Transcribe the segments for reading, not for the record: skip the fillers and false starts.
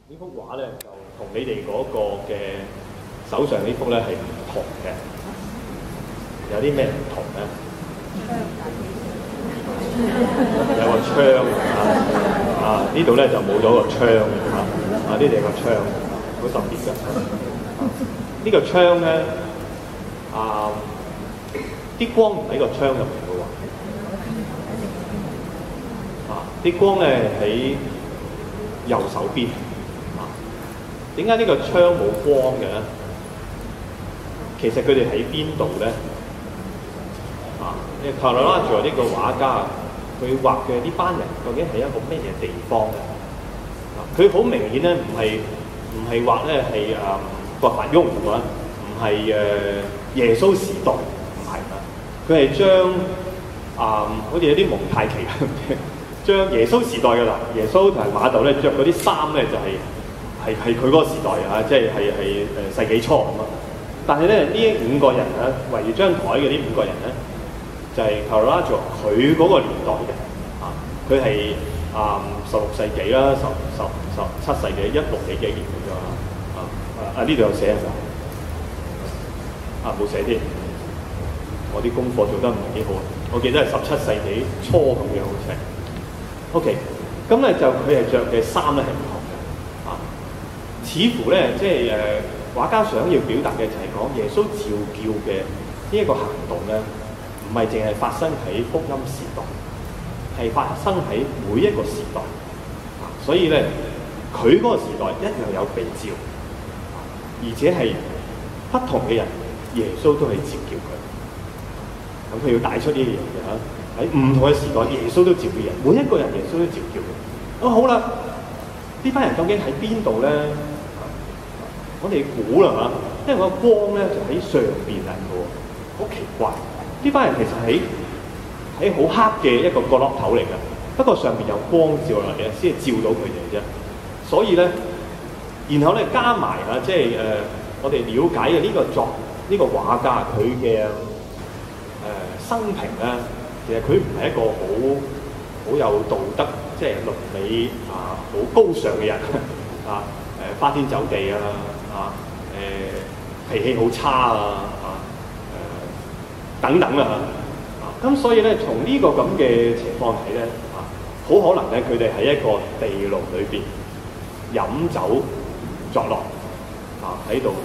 呢幅畫咧就同你哋嗰個嘅手上呢幅咧係唔同嘅，有啲咩唔同咧？有個窗呢度咧就冇咗個窗呢度有個窗，好特別嘅。呢個窗咧啲光唔喺個窗入面嘅喎，啲光咧喺右手邊。點解呢個窗冇光嘅咧？其實佢哋喺邊度咧？呢個卡羅拉佐呢個畫家，佢畫嘅呢班人究竟係一個咩嘢地方咧？佢好明顯咧，唔係畫咧係葛法翁啊，唔係耶穌時代，唔係啊，佢係將好似有啲蒙太奇咁，將耶穌時代嘅啦，耶穌同埋瑪竇咧着嗰啲衫咧就係佢嗰個時代即係世紀初咁啊！但係咧呢5個人咧，圍住張台嘅呢5個人咧，就係卡羅拉佐佢嗰個年代嘅佢係16世紀啦，17世紀16幾年嘅啫呢度有寫冇寫添，我啲功課做得唔係幾好，我記得係17世紀初咁樣好似係。OK， 咁咧就佢係着嘅衫咧係唔同。似乎咧，即係畫家想要表達嘅就係講耶穌召叫嘅呢一個行動咧，唔係淨係發生喺福音時代，係發生喺每一個時代。所以咧，佢嗰個時代一樣有被召，而且係不同嘅人，耶穌都係召叫佢。咁佢要帶出呢樣嘢喺唔同嘅時代，耶穌都召叫人，每一個人耶穌都召叫佢。好啦，呢班人究竟喺邊度咧？我哋估啦因為個光咧就喺上邊嚟嘅喎，好奇怪！呢班人其實喺好黑嘅一個角落頭嚟嘅，不過上邊有光照落嚟嘅，先係照到佢哋啫。所以咧，然後咧加埋即係我哋了解嘅呢個畫家佢嘅生平咧，其實佢唔係一個好有道德，即係倫理好高尚嘅人花天酒地脾氣好差等等咁所以咧，從呢個咁嘅情況睇咧好可能咧，佢哋喺一個地牢裏邊飲酒作樂喺度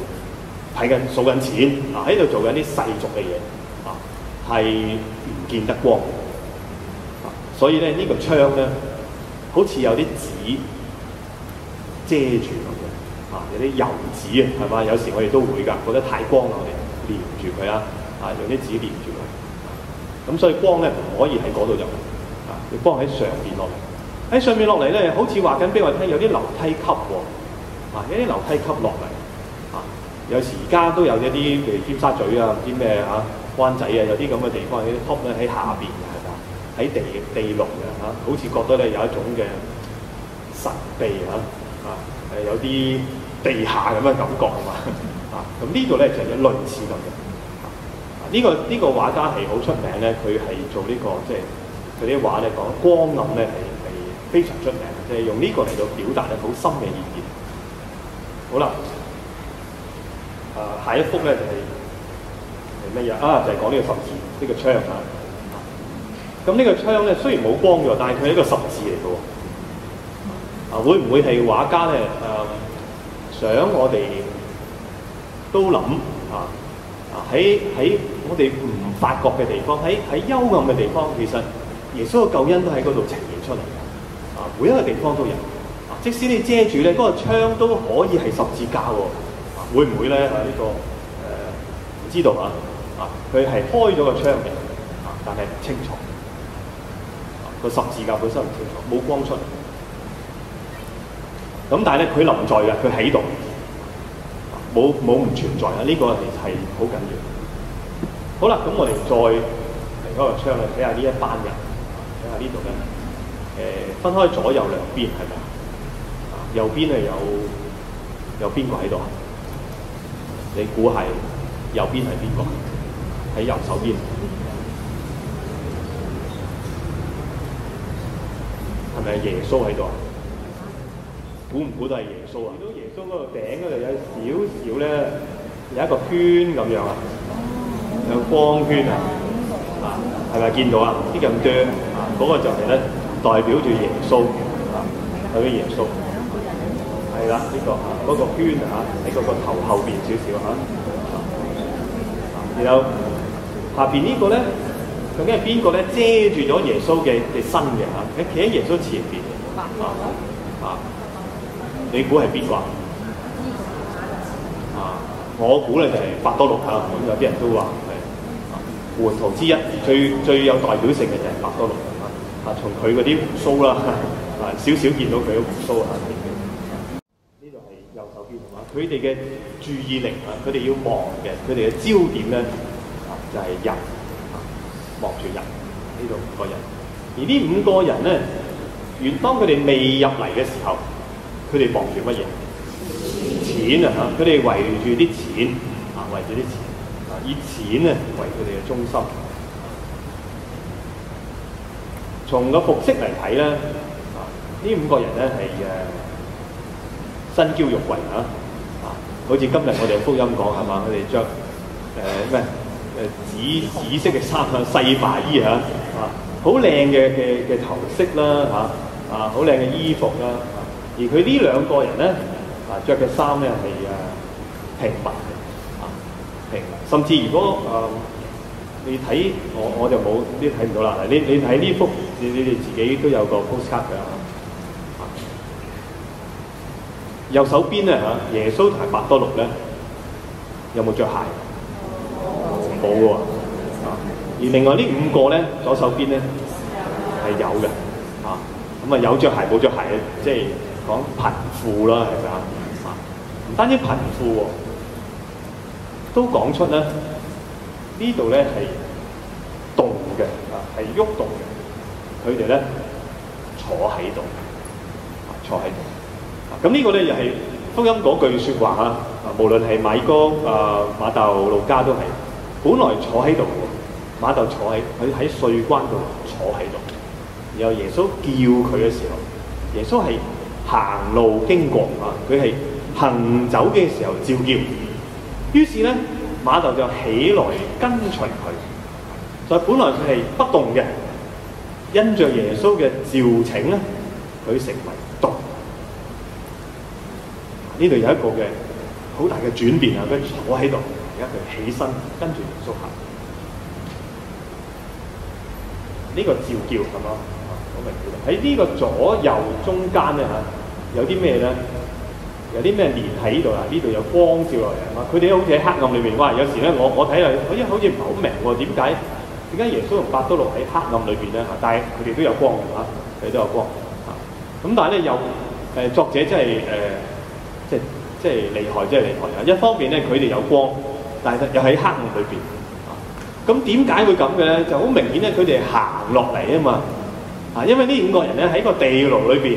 數緊錢喺度做緊啲世俗嘅嘢係唔見得光所以咧呢個窗咧好似有啲紙遮住咁嘅有啲油紙係嘛？有時我哋都會㗎，覺得太光啦，我哋連住佢用啲紙連住佢。咁所以光咧唔可以喺嗰度入要光喺上邊落嚟。喺上邊落嚟咧，好似話緊俾我聽有啲樓梯級喎，有啲樓梯級落嚟有時而家都有一啲譬如尖沙咀唔知咩灣仔有啲咁嘅地方，有啲 top 咧喺下邊嘅係嘛？喺地牢嘅好似覺得咧有一種嘅神秘有啲地下咁嘅感覺係嘛？咁呢度咧就有類似咁嘅。呢個畫家係好出名咧，佢係做呢個即係佢啲畫咧講光暗咧係非常出名，即係用呢個嚟到表達咧好深嘅意見。好啦，下一幅咧就係乜嘢就係講呢個十字呢個窗咁呢個窗咧雖然冇光嘅，但係佢係一個十字嚟嘅喎。會唔會係畫家咧想我哋都諗喺我哋唔發覺嘅地方，喺幽暗嘅地方，其實耶穌嘅救恩都喺嗰度呈現出嚟嘅。每一個地方都有。即使你遮住咧，嗰個窗都可以係十字架喎。會唔會咧？呢個唔知道佢係開咗個窗嘅，但係唔清楚。個十字架本身唔清楚，冇光出嚟。咁但係咧，佢臨在嘅，佢喺度，冇唔存在呢個係好緊要。好啦，咁我哋再離開個窗嚟睇下呢一班人，睇下呢度咧，分開左右兩邊係咪？右邊係有邊個喺度？你估係右邊係邊個？喺右手邊係咪耶穌喺度？估唔估到係耶穌啊？見到耶穌嗰個頂嗰度有少少咧，有一個圈咁樣啊，有光圈啊，係咪見到啊？啲咁多啊，嗰個就係咧代表住耶穌啊，代表耶穌。係啦，呢個嗰個圈啊，喺嗰個頭後邊少少嚇。然後下邊呢個咧，究竟係邊個咧？遮住咗耶穌嘅身嘅嚇，佢企喺耶穌前邊啊！你估係邊個啊？我估咧就係伯多祿嚇，咁有啲人都話係門徒之一，最有代表性嘅就係伯多祿啊！從佢嗰啲鬍鬚啦，少少見到佢嘅鬍鬚啊。呢度係右手邊係嘛？佢哋嘅注意力啊，佢哋要望嘅，佢哋嘅焦點咧就係人，望住人呢度5個人。而呢5個人咧，當佢哋未入嚟嘅時候，佢哋望住乜嘢？錢啊嚇！佢哋圍住啲錢啊，圍住啲錢啊，以錢咧為佢哋嘅中心。從個服飾嚟睇咧，呢5個人咧係身嬌肉貴嚇啊！好似今日我哋福音講係嘛？佢哋着紫色嘅衫啊，細麻衣嚇啊，好靚嘅頭飾啦嚇啊，好靚嘅衣服啦。而佢呢2個人咧着嘅衫咧係平民嘅平民，甚至如果你睇我就冇啲睇唔到啦。你睇呢幅，你哋自己都有個 postcard 嘅右手邊咧嚇，耶穌同埋伯多祿咧有冇着鞋？冇喎而另外呢5個咧，左手邊咧係有嘅咁有着鞋冇着鞋嘅，即係講貧富啦，係咪啊？唔單止貧富喎，都講出咧呢度咧係動嘅係喐動嘅，佢哋咧坐喺度，坐喺度。咁呢個咧又係福音嗰句説話嚇，無論係馬哥、馬竇、路加都係，本來坐喺度，馬竇坐喺佢喺稅關度坐喺度，然後耶穌叫佢嘅時候，耶穌係行路經過佢係行走嘅時候召叫，於是咧馬竇就起來跟隨佢，就本來佢係不動嘅，因着耶穌嘅召請咧，佢成為動。呢度有一個嘅好大嘅轉變啊！佢坐喺度，而家佢起身跟住耶穌行。呢個召叫係嘛？好明顯喺呢個左右中間咧有啲咩咧？有啲咩連喺呢度啊？呢度有光照落嚟啊嘛！佢哋好似喺黑暗裏面。哇！有時咧我睇嚟好似唔係好明喎，點解耶穌同伯多祿喺黑暗裏邊咧嚇？但係佢哋都有光嘅嚇，佢哋都有光嚇。咁但係咧又作者真係即係厲害，真係厲害啊！一方面咧，佢哋有光，但係又喺黑暗裏邊。咁點解會咁嘅咧？就好明顯咧，佢哋行落嚟啊嘛。因為呢5個人咧喺個地牢裏邊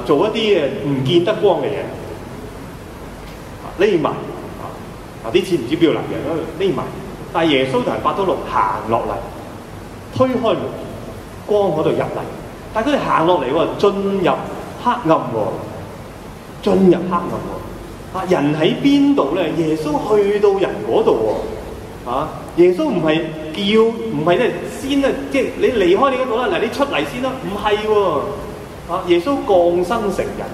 做一啲唔見得光嘅嘢，匿埋啲錢唔知邊度嚟嘅，匿埋。但係耶穌同埋伯多祿行落嚟，推開門，光嗰度入嚟。但係佢哋行落嚟喎，進入黑暗喎，進入黑暗喎。人喺邊度咧？耶穌去到人嗰度喎，耶穌唔係叫，唔係咧先咧，即係你離開你嗰度啦，嗱你出嚟先啦，唔係喎，耶穌降生成人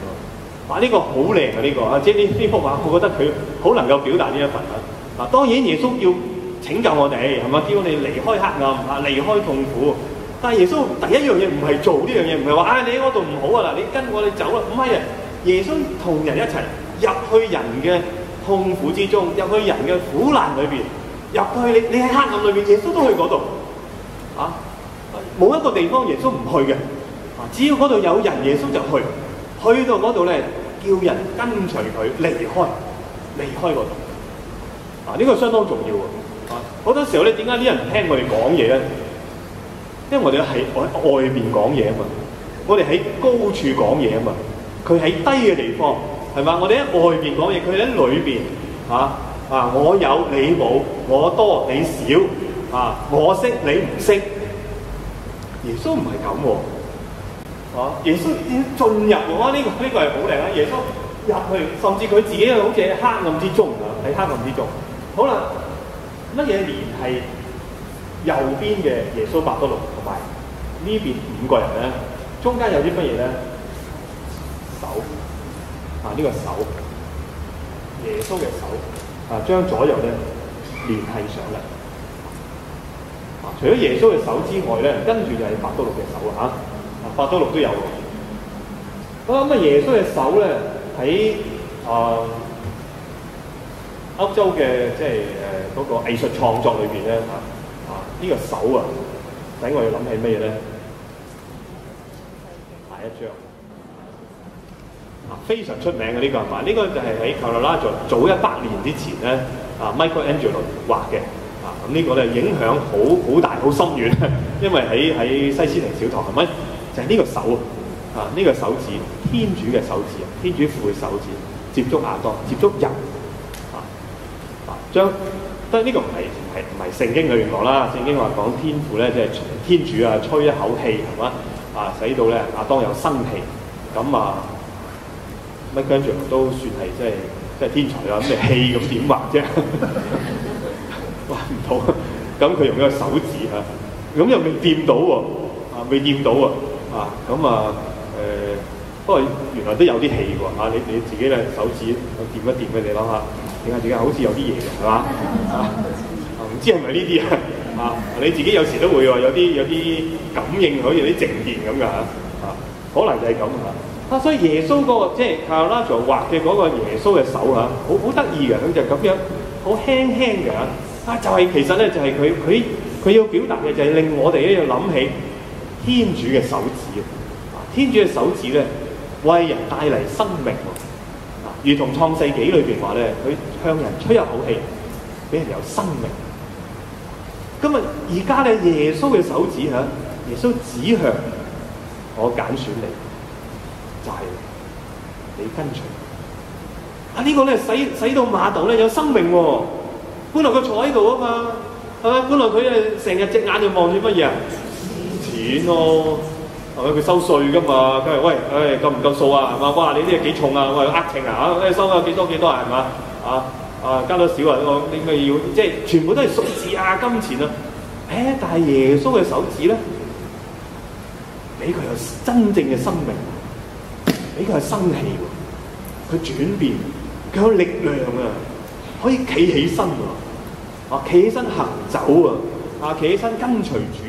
喎，呢個好靚啊呢個即係呢幅畫，我覺得佢好能夠表達呢一份當然耶穌要拯救我哋係嘛，叫我哋離開黑暗離開痛苦，但係耶穌第一樣嘢唔係做呢樣嘢，唔係話你喺嗰度唔好啊嗱，你跟我哋走啦，唔係啊，耶穌同人一齊。入去人嘅痛苦之中，入去人嘅苦難裏邊，入去你喺黑暗裏邊，耶穌都去嗰度冇一個地方耶穌唔去嘅只要嗰度有人，耶穌就去到嗰度咧，叫人跟隨佢離開嗰度呢個相當重要好多時候咧，點解啲人唔聽我哋講嘢咧？因為我哋係喺外邊講嘢啊嘛，我哋喺高處講嘢啊嘛，佢喺低嘅地方。係嘛？我哋喺外邊講嘢，佢喺裏邊我有你冇，我多你少我識你唔識。耶穌唔係咁喎，耶穌已經進入喎，呢個係好靚啊！耶穌入去，甚至佢自己好似喺黑暗之中啊，喺黑暗之中。好啦，乜嘢連係右邊嘅耶穌伯多祿同埋呢邊5個人咧？中間有啲乜嘢咧？手啊，呢個手，耶穌嘅手啊，將左右咧聯繫上嚟。除咗耶穌嘅手之外咧，跟住就係伯多祿嘅手啊！伯多祿都有。咁啊，耶穌嘅手咧喺歐洲嘅即係嗰個藝術創作裏邊咧呢個手啊，使我哋諗起咩咧？下一張非常出名嘅呢個係嘛？呢個就係喺卡羅拉佐早100年之前咧Michelangelo 畫嘅。咁呢個咧影響好大好深遠，因為喺西斯廷小堂係咪？就係呢個手呢個手指，天主嘅手指，天主父嘅手指接觸亞當，接觸人將當然呢個唔係聖經裏面講啦，聖經話講天父咧即係天主啊，吹一口氣係嘛使到咧亞當有生氣，咁Michelangelo 都算係即係天才啦，咁你氣咁點畫啫？畫唔到，咁佢用咗個手指咁又未掂到喎，未掂到不過原來都有啲氣喎，你自己咧手指掂一掂嘅，你諗下，點解自己好似有啲嘢嘅係嘛？唔知係咪呢啲你自己有時都會喎，有啲感應，好似有啲靜電咁㗎可能就係咁所以耶穌嗰個即係卡羅拉佐畫嘅嗰個耶穌嘅手好得意嘅，佢就咁樣好輕輕嘅就係其實咧就係佢要表達嘅就係令我哋咧要諗起天主嘅手指天主嘅手指咧為人帶嚟生命如同創世紀裏邊話咧，佢向人吹一口氣，俾人有生命。今日而家咧耶穌嘅手指耶穌指向我揀選你，就係你跟隨呢個咧使到馬竇咧有生命喎。本來佢坐喺度啊嘛，係咪？本來佢成日隻眼就望住乜嘢錢咯，係咪？佢收稅噶嘛，佢話喂，夠唔夠數啊？係嘛？哇！你啲嘢幾重啊？喂，呃秤收啊幾多係嘛？加多少我應該要即係全部都係數字金錢但係耶穌嘅手指咧，俾佢有真正嘅生命，俾佢有生氣喎，佢轉變，佢有力量可以企起身企起身行走企起身跟隨主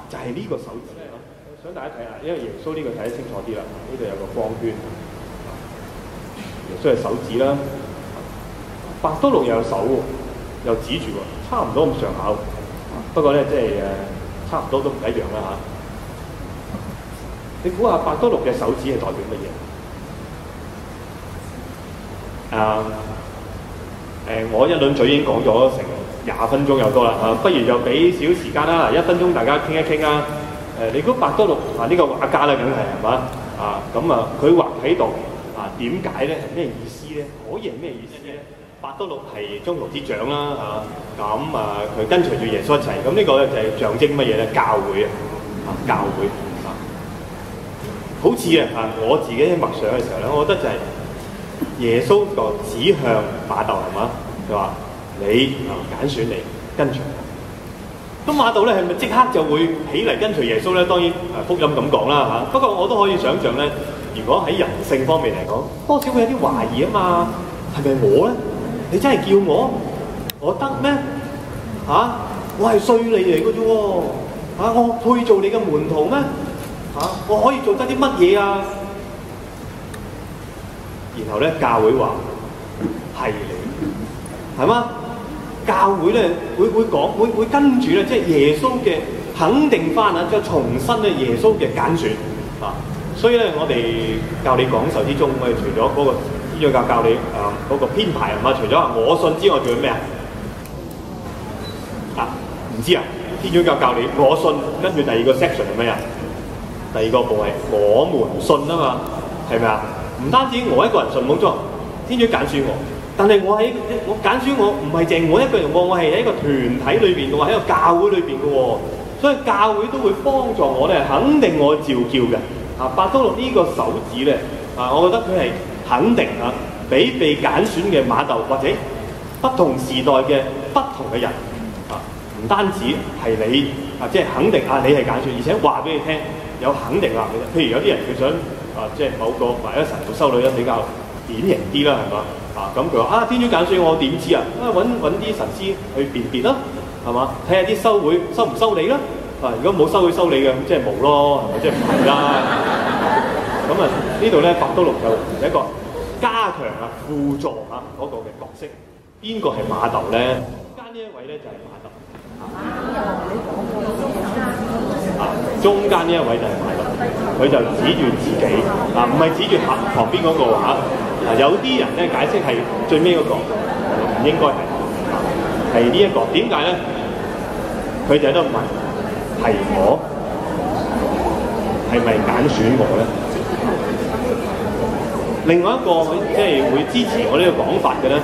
就係呢個手指想大家睇下，因為耶穌呢個睇得清楚啲啦，呢度有個光圈，耶穌係手指啦，伯多祿又有手又指住差唔多咁上下不過咧即係差唔多都唔一樣啦你估下伯多祿嘅手指係代表乜嘢？我一輪嘴已經講咗成20分鐘有多啦不如就俾少時間啦，1分鐘大家傾一傾你估伯多祿呢個畫家啦，梗係嘛咁佢畫喺度點解咧？係咩意思咧？可以係咩意思咧？伯多祿係中途之長啦佢跟隨住耶穌一齊，咁呢個咧就係象徵乜嘢咧？教會教會好似我自己喺默想嘅時候咧，我覺得就係耶穌個指向馬竇係嘛？佢話你揀選你跟隨我，咁馬竇咧係咪即刻就會起嚟跟隨耶穌咧？當然福音咁講啦不過我都可以想像咧，如果喺人性方面嚟講，多少會有啲懷疑啊嘛，係咪我咧？你真係叫我得咩？我係稅吏嚟嘅啫喎，我配做你嘅門徒咩？我可以做得啲乜嘢啊？然後咧，教會話係你，係嘛？教會咧會跟住咧，即係耶穌嘅肯定翻再重申咧耶穌嘅揀選所以咧，我哋教理講授之中，我哋除咗嗰個天主教教理嗰個編排除咗我信之外，仲有咩唔知天主教教理我信，跟住第二個 section 係咩第二個部係我們信啊嘛，係咪唔單止我一個人信冇錯，天主揀選我，但係我揀選我唔係淨我一個人喎，我係喺一個團體裏邊嘅喎，喺個教會裏邊嘅喎，所以教會都會幫助我咧，肯定我召叫嘅，伯多祿呢個手指咧我覺得佢係肯定俾被揀選嘅瑪竇或者不同時代嘅不同嘅人唔單止係你即係肯定你係揀選，而且話俾你聽有肯定啦。譬如有啲人佢想即係某個或者神父修女咧比較典型啲啦，係嘛咁佢話天主揀選我點知揾啲神師去辨別啦，係嘛？睇下啲修會收唔收你啦。如果冇修會收你嘅，咁即係冇咯，係咪？即係唔係啦。咁呢度咧，伯多祿就有一個加強輔助嗰個嘅角色。邊個係瑪竇咧？中間呢一位咧就係瑪竇。中間呢一位就係瑪竇，佢就指住自己唔係指住旁邊嗰個有啲人咧解釋係最尾嗰個，唔應該係呢一個。點解咧？佢就喺度問：係我係咪揀選我咧？另外一個即係會支持我呢個講法嘅咧，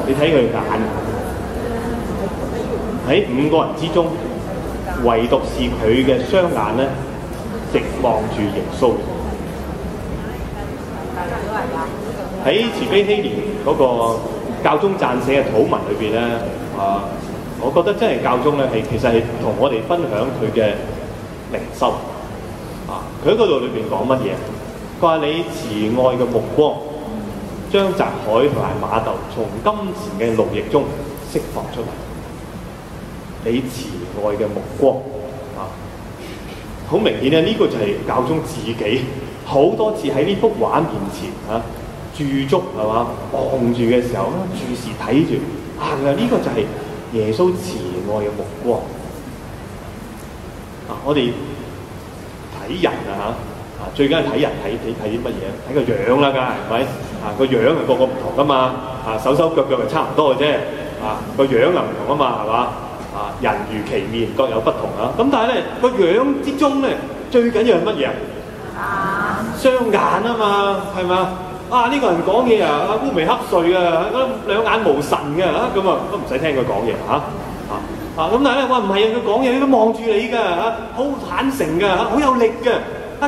你睇佢眼喺5個人之中，唯獨是佢嘅雙眼咧，直望住耶穌。喺慈悲禧年嗰個教宗撰寫嘅禱文裏邊咧，我覺得真係教宗咧其實係同我哋分享佢嘅靈修。佢喺嗰度裏邊講乜嘢？佢話你慈愛嘅目光將澤海同埋瑪竇從金錢嘅奴役中釋放出嚟。你慈愛嘅目光好明顯咧，呢個就係教宗自己好多次喺呢幅畫面前駐足係嘛，望住嘅時候注視睇住呢個就係耶穌慈愛嘅目光。我哋睇人最緊係睇人睇啲乜嘢？睇個樣啦，梗係咪？個樣係個個唔同噶嘛，手手腳腳係差唔多嘅啫，個樣又唔同啊嘛，係嘛？人如其面，各有不同咁但係咧個樣之中咧，最緊要係乜嘢？雙眼啊嘛，係嘛？呢個人講嘢烏眉瞌睡兩眼無神嘅咁都唔使聽佢講嘢咁但係咧唔係佢講嘢都望住你㗎好坦誠㗎好有力嘅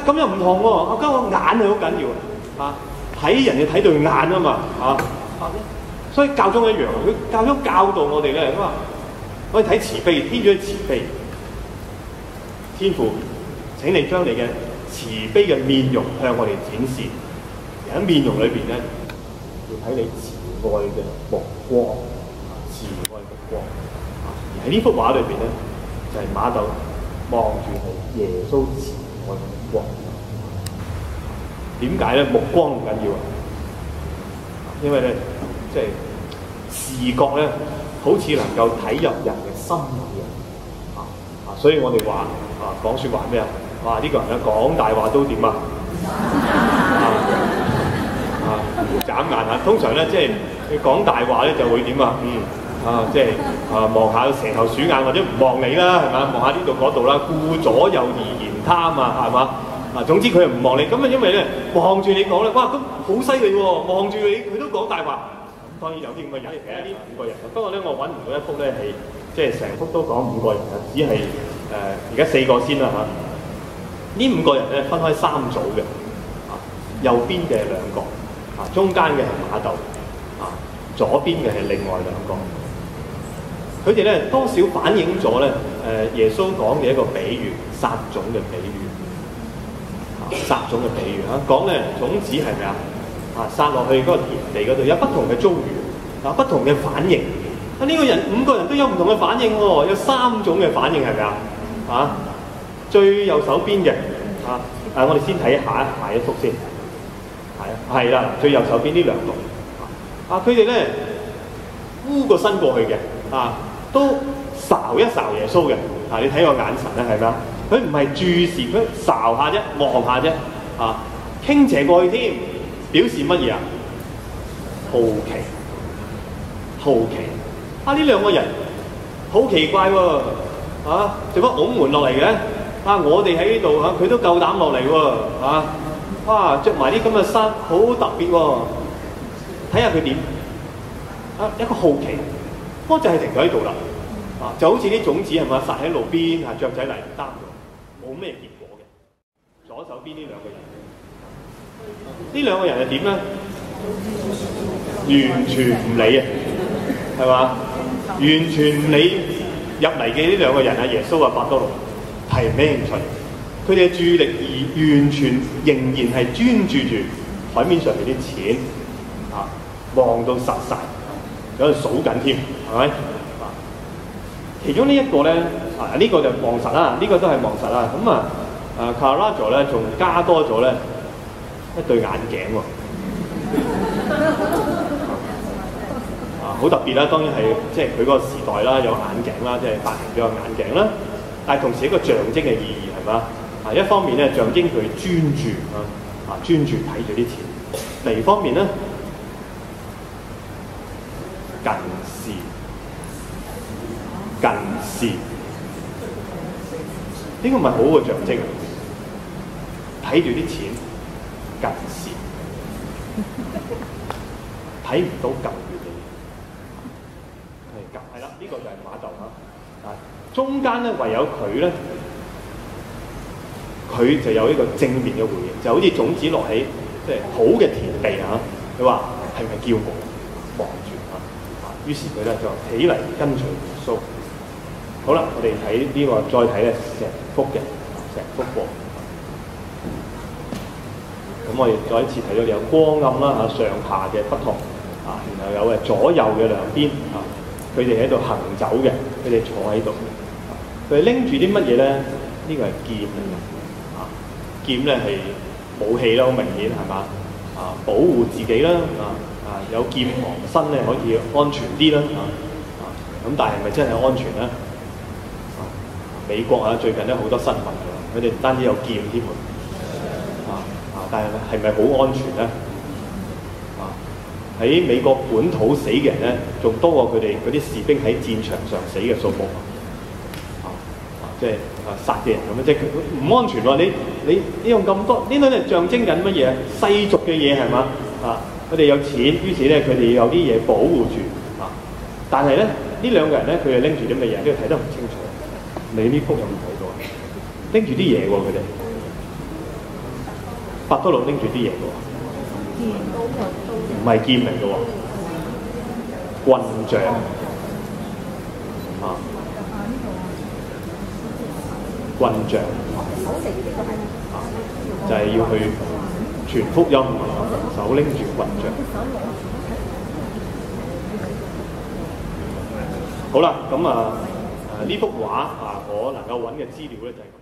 咁又唔同喎，個眼係好緊要睇人要睇對眼啊嘛所以教宗一樣，佢教宗教導我哋咧，我哋睇慈悲，天主嘅慈悲，天父請你將你嘅慈悲嘅面容向我哋展示。喺面容裏邊咧，要睇你慈愛嘅目光，慈愛目光。而喺呢幅畫裏邊咧，就係瑪竇望住係耶穌慈愛嘅目光。點解咧？目光唔緊要因為咧，即係視覺咧，好似能夠睇入人嘅心裏所以我哋話講説話咩呢個人咧講大話都點眨眼通常咧即係佢講大話咧就會點即係望下蛇頭鼠眼或者唔望你啦，係嘛？望下呢度嗰度啦，顧左右而言他係嘛？總之佢又唔望你，咁因為咧望住你講咧，哇咁好犀利喎！望住你佢都講大話，當然有啲咁嘅人，睇下呢5個人。不過咧我揾唔到一幅咧係即係成幅都講5個人只係而家4個先啦呢5個人咧分開3組嘅右邊嘅2個中間嘅係瑪竇左邊嘅係另外2個。佢哋咧多少反映咗咧耶穌講嘅一個比喻，撒種嘅比喻。撒種嘅比喻講咧種子係咪撒落去嗰個田地嗰度有不同嘅遭遇不同嘅反應。呢個人5個人都有唔同嘅反應喎，有3種嘅反應係咪最右手邊嘅我哋先睇下一幅先，係啦，最右手邊呢2個佢哋咧烏個身過去嘅都睄一睄耶穌嘅你睇個眼神咧係咪佢唔係注視，佢睄下啫，望下啫傾斜過去添，表示乜嘢好奇呢2個人好奇怪喎做乜拱門落嚟嘅我哋喺呢度佢都夠膽落嚟喎著埋啲咁嘅衫好特別喎，睇下佢點一個好奇，不過就係停咗喺度啦就好似啲種子係咪撒喺路邊雀仔嚟唔擔冇咩結果嘅，左左手邊呢兩個人，呢兩個人係點咧？完全唔理啊，係嘛？完全唔理入嚟嘅呢兩個人啊，耶穌啊，伯多祿係咩興趣？佢哋嘅注意力完全仍然係專注住台面上面啲錢啊，望到實晒，喺度數緊添，係咪？啊，其中呢一個咧，啊呢個就望實啦，呢個都係望實啦。咁啊，Caravaggio 咧仲加多咗咧一對眼鏡喎。好特別啦，當然係即係佢嗰個時代啦，有眼鏡啦，即係發明咗個眼鏡啦。但係同時一個象徵嘅意義係嘛？啊，一方面咧象徵佢專注專注睇住啲錢；另一方面咧近視，呢個咪好嘅象徵？睇住啲錢近視，睇唔到更遠嘅嘢。係啦，呢個就係馬竇嚇。啊，中間咧唯有佢咧，佢就有一個正面嘅回應，就好似種子落喺即係好嘅田地嚇。佢話係咪叫我望住啊？於是佢咧就起嚟跟隨耶穌。好啦，我哋睇呢個再睇咧成幅喎。咁我哋再一次睇到有光暗啦嚇，上下嘅不同啊，然後有左右嘅兩邊啊。佢哋喺度行走嘅，佢哋坐喺度。佢哋拎住啲乜嘢咧？呢個係劍嚟嘅，啊，劍咧係武器啦，好明顯係嘛？啊，保護自己啦，有劍傍身咧可以安全啲啦，咁但係咪真係安全咧？美國啊，最近咧好多新聞㗎，佢哋唔單止有劍添喎，但係咪好安全咧？喺美國本土死嘅人咧，仲多過佢哋嗰啲士兵喺戰場上死嘅數目即係殺嘅人咁樣，即係唔安全喎。你用咁多，呢啲係象徵緊乜嘢？世俗嘅嘢係嘛？佢哋有錢，於是咧佢哋有啲嘢保護住但係咧呢兩個人咧，佢哋拎住啲乜嘢？呢個睇得唔清楚。你呢幅有冇睇到？拎住啲嘢喎，佢哋伯多祿拎住啲嘢喎。唔係劍嚟嘅喎，棍杖棍杖就係要去傳福音，手拎住棍杖。好啦，咁呢幅畫我能夠揾嘅資料咧就係咁。